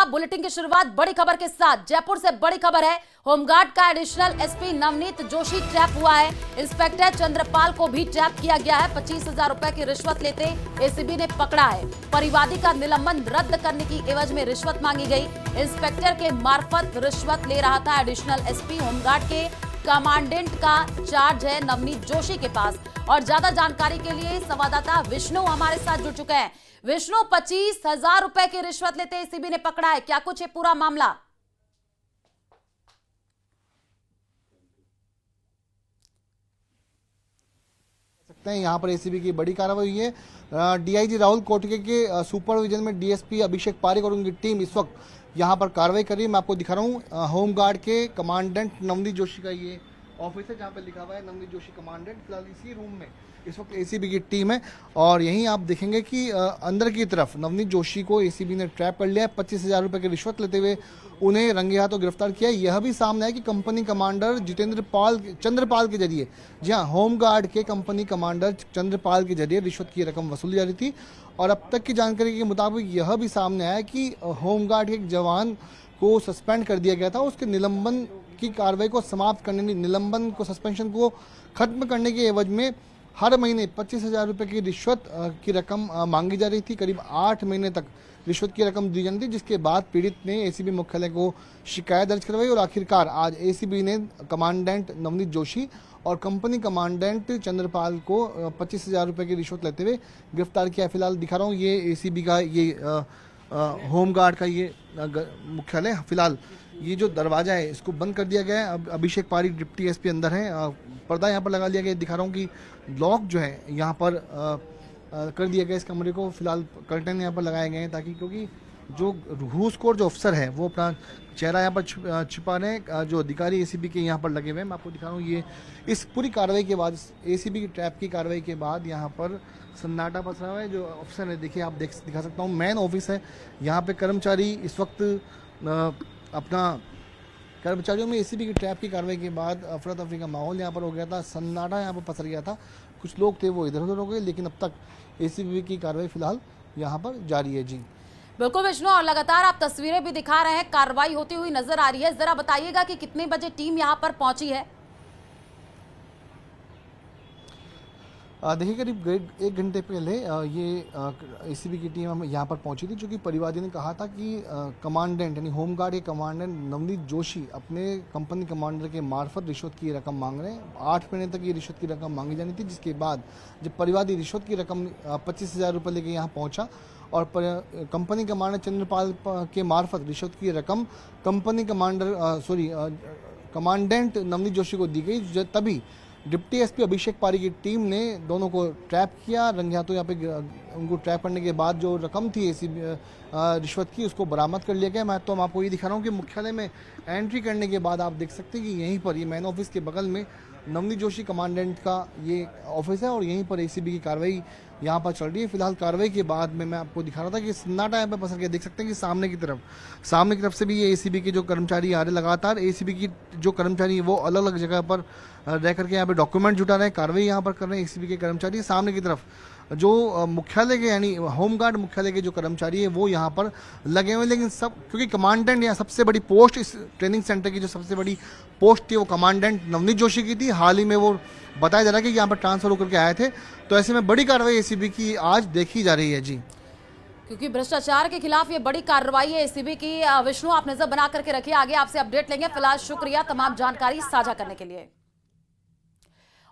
नमस्कार, बुलेटिन की शुरुआत बड़ी खबर के साथ। जयपुर से बड़ी खबर है, होमगार्ड का additional SP Navneet Joshi trap हुआ है। इंस्पेक्टर चंद्रपाल को भी ट्रैप किया गया है। 25,000 रुपए की रिश्वत लेते एसीबी ने पकड़ा है। परिवादी का निलंबन रद्द करने की एवज में रिश्वत मांगी गई। इंस्पेक्टर के मार्फत रिश्वत ले रहा था एडिशनल एसपी। होमगार्ड के कमांडेंट का चार्ज है नवनीत जोशी के पास। और ज्यादा जानकारी के लिए संवाददाता विष्णु हमारे साथ जुड़ चुके हैं। विष्णु, 25,000 रुपए की रिश्वत लेते एसीबी ने पकड़ा है, क्या कुछ है पूरा मामला? सकते हैं यहाँ पर एसीबी की बड़ी कार्रवाई हुई है। डीआईजी राहुल कोटके के सुपरविजन में डीएसपी अभिषेक पारिक और उनकी टीम इस वक्त यहाँ पर कार्रवाई कर रही है। मैं आपको दिखा रहा हूँ होमगार्ड के कमांडेंट नवनीत जोशी का ये ऑफिस है जहाँ पे लिखा हुआ है नवनीत जोशी कमांडेंट। फिलहाल इसी रूम में इस वक्त एसीबी की टीम है और यहीं आप देखेंगे कि अंदर की तरफ नवनीत जोशी को एसीबी ने ट्रैप कर लिया है। 25,000 रुपए की रिश्वत लेते हुए उन्हें रंगे हाथों गिरफ्तार किया। यह भी सामने है कि कंपनी कमांडर चंद्रपाल के जरिए, जी हाँ, होमगार्ड के कंपनी कमांडर चंद्रपाल के जरिए रिश्वत की रकम वसूली जा रही थी। और अब तक की जानकारी के मुताबिक यह भी सामने आया कि होमगार्ड के एक जवान को सस्पेंड कर दिया गया था। उसके निलंबन की कार्रवाई को समाप्त करने, निलंबन को, सस्पेंशन को खत्म करने के एवज में हर महीने 25,000 रुपए की रिश्वत की रकम मांगी जा रही थी। करीब 8 महीने तक रिश्वत की रकम दी जाती थी, जिसके बाद पीड़ित ने एसीबी मुख्यालय को शिकायत दर्ज करवाई और आखिरकार आज एसीबी ने कमांडेंट नवनीत जोशी और कंपनी कमांडेंट चंद्रपाल को 25,000 रुपए की रिश्वत लेते हुए गिरफ्तार किया। फिलहाल दिखा रहा हूँ ये एसीबी का ये होमगार्ड का ये मुख्यालय। फिलहाल ये जो दरवाजा है इसको बंद कर दिया गया है। अब अभिषेक पारिक डिप्टी एसपी अंदर हैं। पर्दा यहाँ पर लगा लिया गया। दिखा रहा हूँ कि लॉक जो है यहाँ पर कर दिया गया इस कमरे को। फिलहाल कर्टन यहाँ पर लगाए गए हैं ताकि, क्योंकि जो घूसखोर जो अफसर है वो अपना चेहरा यहाँ पर छिपा रहे हैं। जो अधिकारी एसीबी के यहाँ पर लगे हुए हैं, मैं आपको दिखा रहा हूँ ये इस पूरी कार्रवाई के बाद, एसीबी की ट्रैप की कार्रवाई के बाद यहाँ पर सन्नाटा पसरा हुआ है। जो अफसर है, देखिए आप दिखा सकता हूँ, मेन ऑफिस है। यहाँ पे कर्मचारी इस वक्त अपना कर्मचारियों में एसीबी की ट्रैप की कार्रवाई के बाद अफरा तफरी का माहौल यहाँ पर हो गया था। सन्नाटा यहाँ पर पसर गया था। कुछ लोग थे वो इधर उधर हो गए, लेकिन अब तक एसीबी की कार्रवाई फिलहाल यहाँ पर जारी है। जी बिल्कुल विष्णु, और लगातार आप तस्वीरें भी दिखा रहे हैं, कार्रवाई होती हुई नजर आ रही है। जरा बताइएगा कि कितने बजे टीम यहाँ पर पहुंची है? देखिए करीब 1 घंटे पहले ये एसीबी की टीम यहाँ पर पहुंची थी, क्योंकि परिवादी ने कहा था कि कमांडेंट यानी होमगार्ड के कमांडेंट नवनीत जोशी अपने कंपनी कमांडर के मार्फत रिश्वत की रकम मांग रहे हैं। 8 महीने तक ये रिश्वत की रकम मांगी जानी थी, जिसके बाद जब परिवादी रिश्वत की रकम 25,000 रुपये लेके यहाँ पहुँचा और कंपनी कमांडर चंद्रपाल के मार्फत रिश्वत की रकम कंपनी कमांडेंट नवनीत जोशी को दी गई। तभी डिप्टी एसपी अभिषेक पारिक की टीम ने दोनों को ट्रैप किया। रंगे हाथों यहाँ पे उनको ट्रैप करने के बाद जो रकम थी रिश्वत की, उसको बरामद कर लिया गया। मैं आपको ये दिखा रहा हूँ कि मुख्यालय में एंट्री करने के बाद आप देख सकते हैं कि यहीं पर ये मेन ऑफिस के बगल में नवनीत जोशी कमांडेंट का ये ऑफिस है और यहीं पर एसीबी की कार्रवाई यहाँ पर चल रही है। फिलहाल कार्रवाई के बाद में मैं आपको दिखा रहा था कि सन्नाटा यहाँ पर पसर गया। देख सकते हैं कि सामने की तरफ से भी ये एसीबी के जो कर्मचारी आ रहे, लगातार एसीबी की जो कर्मचारी है वो अलग अलग जगह पर रह करके यहाँ पे डॉक्यूमेंट जुटा रहे हैं, कार्रवाई यहाँ पर कर रहे हैं एसीबी के कर्मचारी। सामने की तरफ जो मुख्यालय के यानी होमगार्ड मुख्यालय के जो कर्मचारी है वो यहाँ पर लगे हुए, लेकिन सब क्योंकि कमांडेंट यहाँ सबसे बड़ी पोस्ट, इस ट्रेनिंग सेंटर की जो सबसे बड़ी पोस्ट थी वो कमांडेंट नवनीत जोशी की थी। हाल ही में वो बताया जा रहा है कि यहाँ पर ट्रांसफर होकर के आए थे, तो ऐसे में बड़ी कार्रवाई एसीबी की आज देखी जा रही है। जी, क्योंकि भ्रष्टाचार के खिलाफ ये बड़ी कार्रवाई है एसीबी की। विष्णु, आप नजर बना करके रखिए, आगे आपसे अपडेट लेंगे। फिलहाल शुक्रिया तमाम जानकारी साझा करने के लिए।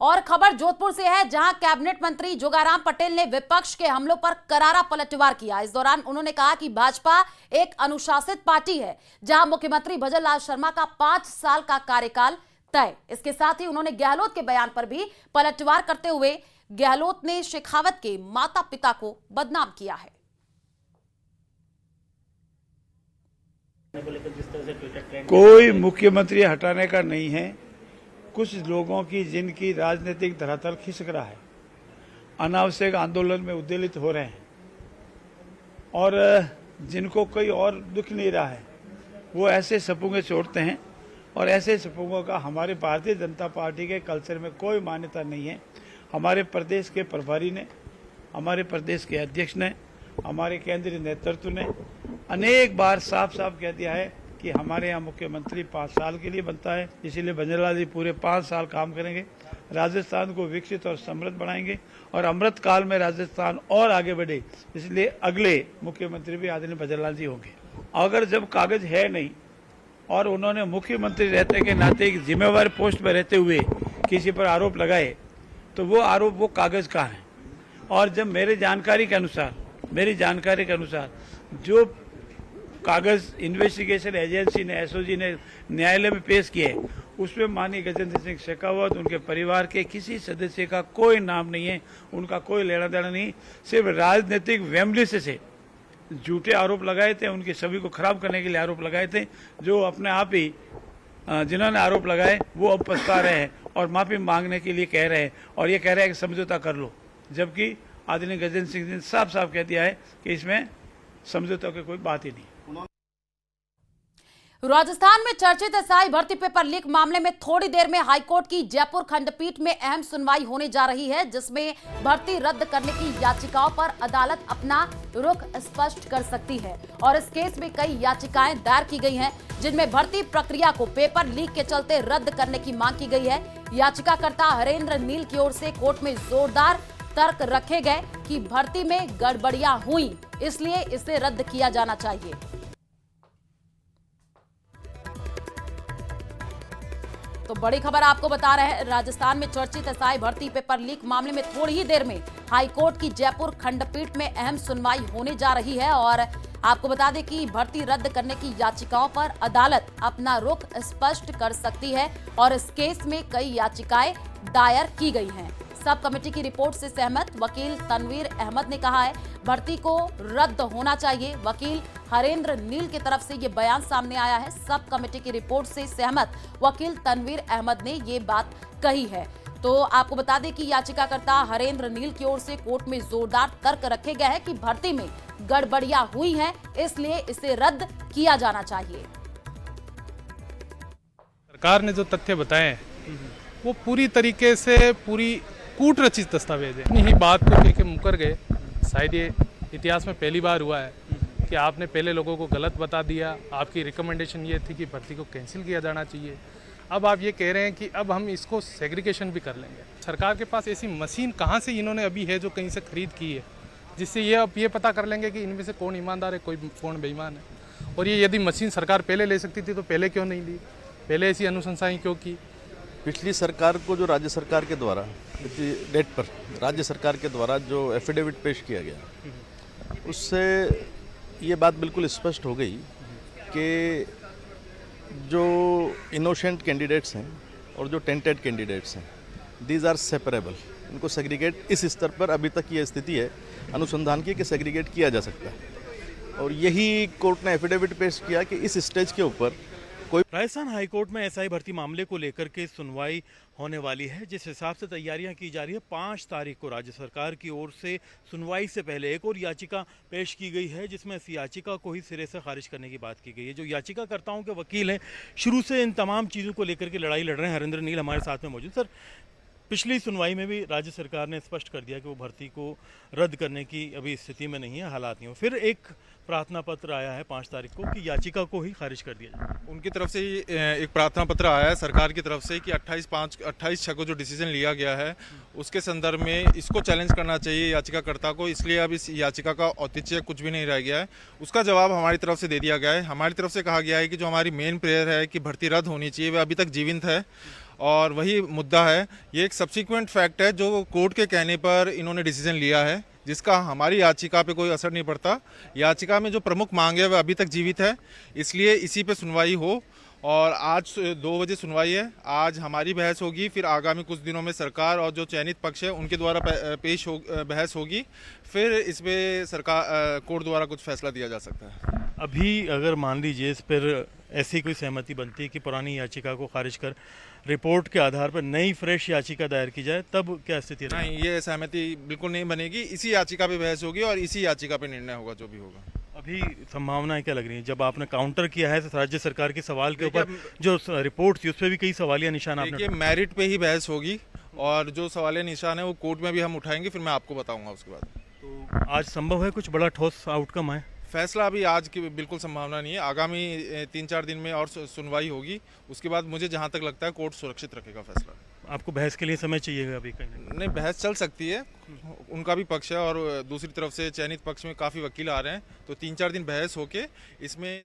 और खबर जोधपुर से है, जहां कैबिनेट मंत्री जोगाराम पटेल ने विपक्ष के हमलों पर करारा पलटवार किया। इस दौरान उन्होंने कहा कि भाजपा एक अनुशासित पार्टी है, जहां मुख्यमंत्री भजन लाल शर्मा का 5 साल का कार्यकाल तय। इसके साथ ही उन्होंने गहलोत के बयान पर भी पलटवार करते हुए गहलोत ने शेखावत के माता पिता को बदनाम किया है। कोई मुख्यमंत्री हटाने का नहीं है। कुछ लोगों की जिनकी राजनीतिक धरातल खिसक रहा है, अनावश्यक आंदोलन में उद्वेलित हो रहे हैं और जिनको कोई और दुख नहीं रहा है, वो ऐसे सपूंगे छोड़ते हैं। और ऐसे सपूंगों का हमारे भारतीय जनता पार्टी के कल्चर में कोई मान्यता नहीं है। हमारे प्रदेश के प्रभारी ने, हमारे प्रदेश के अध्यक्ष ने हमारे केंद्रीय नेतृत्व ने अनेक बार साफ साफ कह दिया है कि हमारे यहाँ मुख्यमंत्री 5 साल के लिए बनता है, इसीलिए बंजारा जी पूरे 5 साल काम करेंगे, राजस्थान को विकसित और समृद्ध बनाएंगे और अमृत काल में राजस्थान और आगे बढ़े, इसलिए अगले मुख्यमंत्री भी आदरणीय बंजारा जी होंगे। अगर जब कागज है नहीं और उन्होंने मुख्यमंत्री रहते के नाते एक जिम्मेवार पोस्ट पर रहते हुए किसी पर आरोप लगाए तो वो आरोप वो कागज का है। और जब मेरी जानकारी के अनुसार जो कागज इन्वेस्टिगेशन एजेंसी ने एसओजी ने न्यायालय में पेश किए उसमें माननीय गजेंद्र सिंह शेखावत उनके परिवार के किसी सदस्य का कोई नाम नहीं है, उनका कोई लेना देना नहीं, सिर्फ राजनीतिक वेमलिस से झूठे आरोप लगाए थे, उनकी छवि को खराब करने के लिए आरोप लगाए थे, जो अपने आप ही जिन्होंने आरोप लगाए वो अब पछता रहे हैं और माफी मांगने के लिए कह रहे हैं और ये कह रहे हैं कि समझौता कर लो, जबकि आदरणीय गजेंद्र सिंह ने साफ साफ कह दिया है कि इसमें समझौता की कोई बात ही नहीं। राजस्थान में चर्चित एसआई भर्ती पेपर लीक मामले में थोड़ी देर में हाईकोर्ट की जयपुर खंडपीठ में अहम सुनवाई होने जा रही है, जिसमें भर्ती रद्द करने की याचिकाओं पर अदालत अपना रुख स्पष्ट कर सकती है। और इस केस में कई याचिकाएं दायर की गई हैं, जिनमें भर्ती प्रक्रिया को पेपर लीक के चलते रद्द करने की मांग की गई है। याचिकाकर्ता हरेंद्र नील की ओर से कोर्ट में जोरदार तर्क रखे गए कि भर्ती में गड़बड़ियां हुई, इसलिए इसे रद्द किया जाना चाहिए। तो बड़ी खबर आपको बता रहे हैं, राजस्थान में चर्चित एसआई भर्ती पेपर लीक मामले में थोड़ी ही देर में हाईकोर्ट की जयपुर खंडपीठ में अहम सुनवाई होने जा रही है। और आपको बता दें कि भर्ती रद्द करने की याचिकाओं पर अदालत अपना रुख स्पष्ट कर सकती है और इस केस में कई याचिकाएं दायर की गई हैं। सब कमेटी की रिपोर्ट से सहमत वकील तनवीर अहमद ने कहा है भर्ती को रद्द होना चाहिए। वकील हरेंद्र नील की तरफ से ये बयान सामने आया है। सब कमेटी की रिपोर्ट से सहमत वकील तनवीर अहमद ने ये बात कही है। तो आपको बता दें कि याचिकाकर्ता हरेंद्र नील की ओर से कोर्ट में जोरदार तर्क रखे गए हैं कि भर्ती में गड़बड़ियां हुई हैं, इसलिए इसे रद्द किया जाना चाहिए। सरकार ने जो तथ्य बताए वो पूरी तरीके से पूरी कूट रचित दस्तावेज है। इन्हीं बात को लेकर मुकर गए। शायद ये इतिहास में पहली बार हुआ है कि आपने पहले लोगों को गलत बता दिया। आपकी रिकमेंडेशन ये थी कि भर्ती को कैंसिल किया जाना चाहिए। अब आप ये कह रहे हैं कि अब हम इसको सेग्रीगेशन भी कर लेंगे। सरकार के पास ऐसी मशीन कहाँ से इन्होंने अभी है जो कहीं से खरीद की है, जिससे ये अब ये पता कर लेंगे कि इनमें से कौन ईमानदार है, कौन बेईमान है। और ये यदि मशीन सरकार पहले ले सकती थी तो पहले क्यों नहीं ली, पहले ऐसी अनुशंसाएँ क्यों की। पिछली सरकार को जो राज्य सरकार के द्वारा डेट पर राज्य सरकार के द्वारा जो एफिडेविट पेश किया गया, उससे ये बात बिल्कुल स्पष्ट हो गई कि जो इनोसेंट कैंडिडेट्स हैं और जो टेंटेड कैंडिडेट्स हैं, दीज आर सेपरेबल। इनको सेग्रीगेट इस स्तर पर अभी तक ये स्थिति है अनुसंधान की कि सेग्रीगेट किया जा सकता है। और यही कोर्ट ने एफिडेविट पेश किया कि इस स्टेज के ऊपर राजस्थान हाईकोर्ट में एसआई भर्ती मामले को लेकर के सुनवाई होने वाली है। जिस हिसाब से तैयारियां की जा रही है, 5 तारीख को राज्य सरकार की ओर से सुनवाई से पहले एक और याचिका पेश की गई है, जिसमें इस याचिका को ही सिरे से खारिज करने की बात की गई है। जो याचिकाकर्ताओं के वकील हैं, शुरू से इन तमाम चीज़ों को लेकर के लड़ाई लड़ रहे हैं। हरेंद्र नील हमारे साथ में मौजूद। सर, पिछली सुनवाई में भी राज्य सरकार ने स्पष्ट कर दिया कि वो भर्ती को रद्द करने की अभी स्थिति में नहीं है, हालात नहीं हो। फिर एक प्रार्थना पत्र आया है 5 तारीख को कि याचिका को ही खारिज कर दिया जाए। उनकी तरफ से ही एक प्रार्थना पत्र आया है सरकार की तरफ से कि 28/6 को जो डिसीजन लिया गया है उसके संदर्भ में इसको चैलेंज करना चाहिए याचिकाकर्ता को, इसलिए अब इस याचिका का औचित्य कुछ भी नहीं रह गया है। उसका जवाब हमारी तरफ से दे दिया गया है। हमारी तरफ से कहा गया है कि जो हमारी मेन प्रेयर है कि भर्ती रद्द होनी चाहिए, वह अभी तक जीवित है और वही मुद्दा है। ये एक सब्सिक्वेंट फैक्ट है जो कोर्ट के कहने पर इन्होंने डिसीजन लिया है, जिसका हमारी याचिका पे कोई असर नहीं पड़ता। याचिका में जो प्रमुख मांग है वह अभी तक जीवित है, इसलिए इसी पे सुनवाई हो। और आज 2 बजे सुनवाई है। आज हमारी बहस होगी, फिर आगामी कुछ दिनों में सरकार और जो चयनित पक्ष है उनके द्वारा बहस होगी, फिर इस पे सरकार कोर्ट द्वारा कुछ फैसला दिया जा सकता है। अभी अगर मान लीजिए इस पर ऐसी कोई सहमति बनती है कि पुरानी याचिका को खारिज कर रिपोर्ट के आधार पर नई फ्रेश याचिका दायर की जाए, तब क्या स्थिति रहेगी? नहीं, ये सहमति बिल्कुल नहीं बनेगी। इसी याचिका पे बहस होगी और इसी याचिका पे निर्णय होगा जो भी होगा। अभी संभावनाएं क्या लग रही हैं? जब आपने काउंटर किया है तो राज्य सरकार के सवाल के ऊपर जो रिपोर्ट थी उस पर भी कई सवालिया निशान आपने। देखिए, मेरिट पे ही बहस होगी और जो सवालिया निशान है वो कोर्ट में भी हम उठाएंगे, फिर मैं आपको बताऊंगा उसके बाद। तो आज संभव है कुछ बड़ा ठोस आउटकम है? फैसला अभी आज की बिल्कुल संभावना नहीं है। आगामी 3-4 दिन में और सुनवाई होगी, उसके बाद मुझे जहां तक लगता है कोर्ट सुरक्षित रखेगा फैसला। आपको बहस के लिए समय चाहिएगा अभी कहीं? नहीं, बहस चल सकती है, उनका भी पक्ष है और दूसरी तरफ से चयनित पक्ष में काफ़ी वकील आ रहे हैं, तो 3-4 दिन बहस होके इसमें